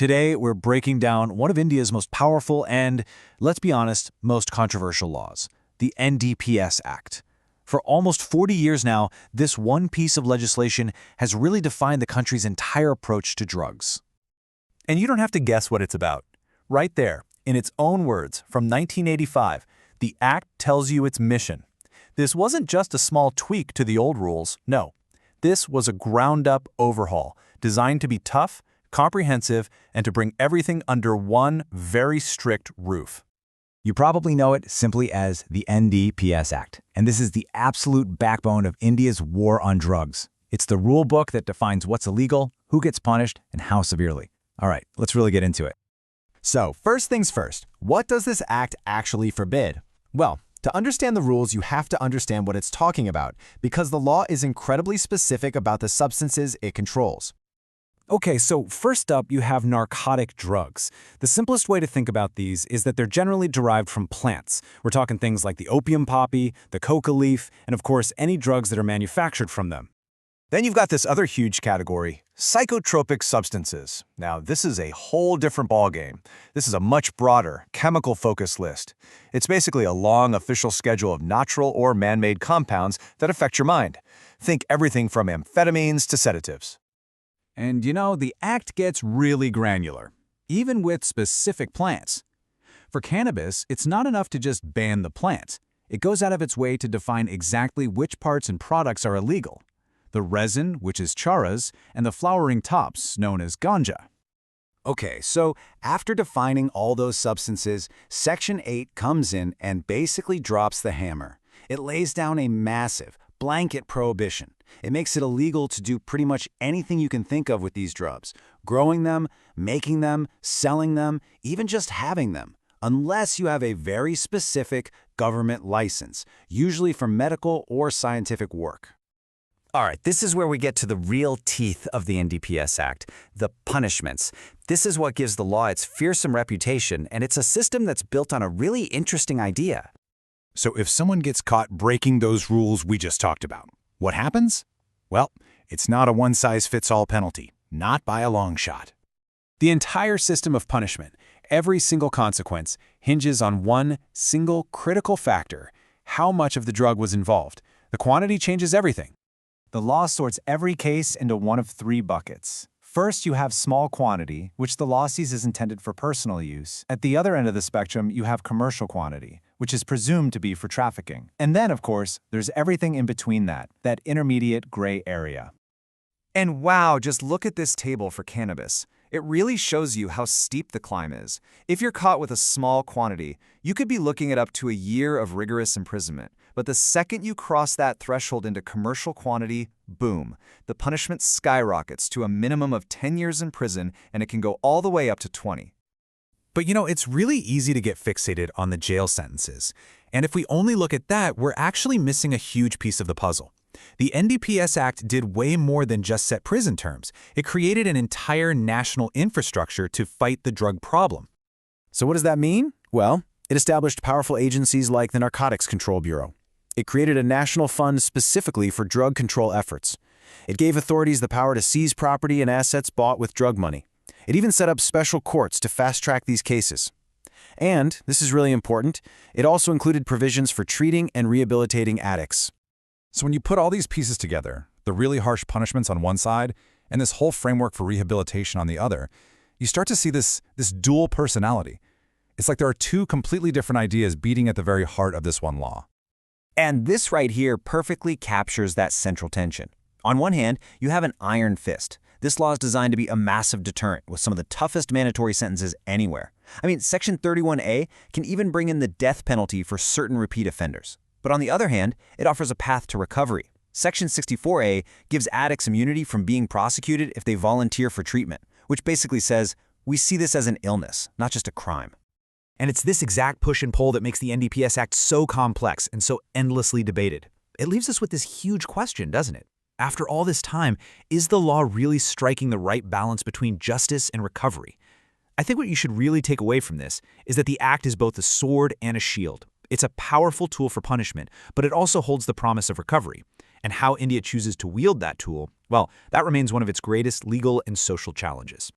Today, we're breaking down one of India's most powerful and, let's be honest, most controversial laws, the NDPS Act. For almost 40 years now, this one piece of legislation has really defined the country's entire approach to drugs. And you don't have to guess what it's about. Right there, in its own words, from 1985, the Act tells you its mission. This wasn't just a small tweak to the old rules, no. This was a ground-up overhaul, designed to be tough, comprehensive, and to bring everything under one very strict roof. You probably know it simply as the NDPS Act, and this is the absolute backbone of India's war on drugs. It's the rule book that defines what's illegal, who gets punished, and how severely. All right, let's really get into it. So, first things first, what does this act actually forbid? Well, to understand the rules, you have to understand what it's talking about, because the law is incredibly specific about the substances it controls. Okay, so first up, you have narcotic drugs. The simplest way to think about these is that they're generally derived from plants. We're talking things like the opium poppy, the coca leaf, and of course, any drugs that are manufactured from them. Then you've got this other huge category, psychotropic substances. Now, this is a whole different ballgame. This is a much broader, chemical-focused list. It's basically a long official schedule of natural or man-made compounds that affect your mind. Think everything from amphetamines to sedatives. And you know, the act gets really granular, even with specific plants. For cannabis, it's not enough to just ban the plant. It goes out of its way to define exactly which parts and products are illegal. The resin, which is charas, and the flowering tops, known as ganja. Okay, so after defining all those substances, Section 8 comes in and basically drops the hammer. It lays down a massive, blanket prohibition. It makes it illegal to do pretty much anything you can think of with these drugs, growing them, making them, selling them, even just having them, unless you have a very specific government license, usually for medical or scientific work. All right, this is where we get to the real teeth of the NDPS Act, the punishments. This is what gives the law its fearsome reputation, and it's a system that's built on a really interesting idea. So if someone gets caught breaking those rules we just talked about, what happens? Well, it's not a one-size-fits-all penalty, not by a long shot. The entire system of punishment, every single consequence, hinges on one single critical factor: how much of the drug was involved. The quantity changes everything. The law sorts every case into one of three buckets. First, you have small quantity, which the law sees is intended for personal use. At the other end of the spectrum, you have commercial quantity, which is presumed to be for trafficking. And then, of course, there's everything in between that intermediate gray area. And wow, just look at this table for cannabis. It really shows you how steep the climb is. If you're caught with a small quantity, you could be looking at up to a year of rigorous imprisonment. But the second you cross that threshold into commercial quantity, boom, the punishment skyrockets to a minimum of 10 years in prison, and it can go all the way up to 20. But you know, it's really easy to get fixated on the jail sentences. And if we only look at that, we're actually missing a huge piece of the puzzle. The NDPS Act did way more than just set prison terms. It created an entire national infrastructure to fight the drug problem. So what does that mean? Well, it established powerful agencies like the Narcotics Control Bureau. It created a national fund specifically for drug control efforts. It gave authorities the power to seize property and assets bought with drug money. It even set up special courts to fast-track these cases. And, this is really important, it also included provisions for treating and rehabilitating addicts. So when you put all these pieces together, the really harsh punishments on one side and this whole framework for rehabilitation on the other, you start to see this dual personality. It's like there are two completely different ideas beating at the very heart of this one law. And this right here perfectly captures that central tension. On one hand, you have an iron fist. This law is designed to be a massive deterrent with some of the toughest mandatory sentences anywhere. I mean, Section 31A can even bring in the death penalty for certain repeat offenders. But on the other hand, it offers a path to recovery. Section 64A gives addicts immunity from being prosecuted if they volunteer for treatment, which basically says, we see this as an illness, not just a crime. And it's this exact push and pull that makes the NDPS Act so complex and so endlessly debated. It leaves us with this huge question, doesn't it? After all this time, is the law really striking the right balance between justice and recovery? I think what you should really take away from this is that the act is both a sword and a shield. It's a powerful tool for punishment, but it also holds the promise of recovery. And how India chooses to wield that tool, well, that remains one of its greatest legal and social challenges.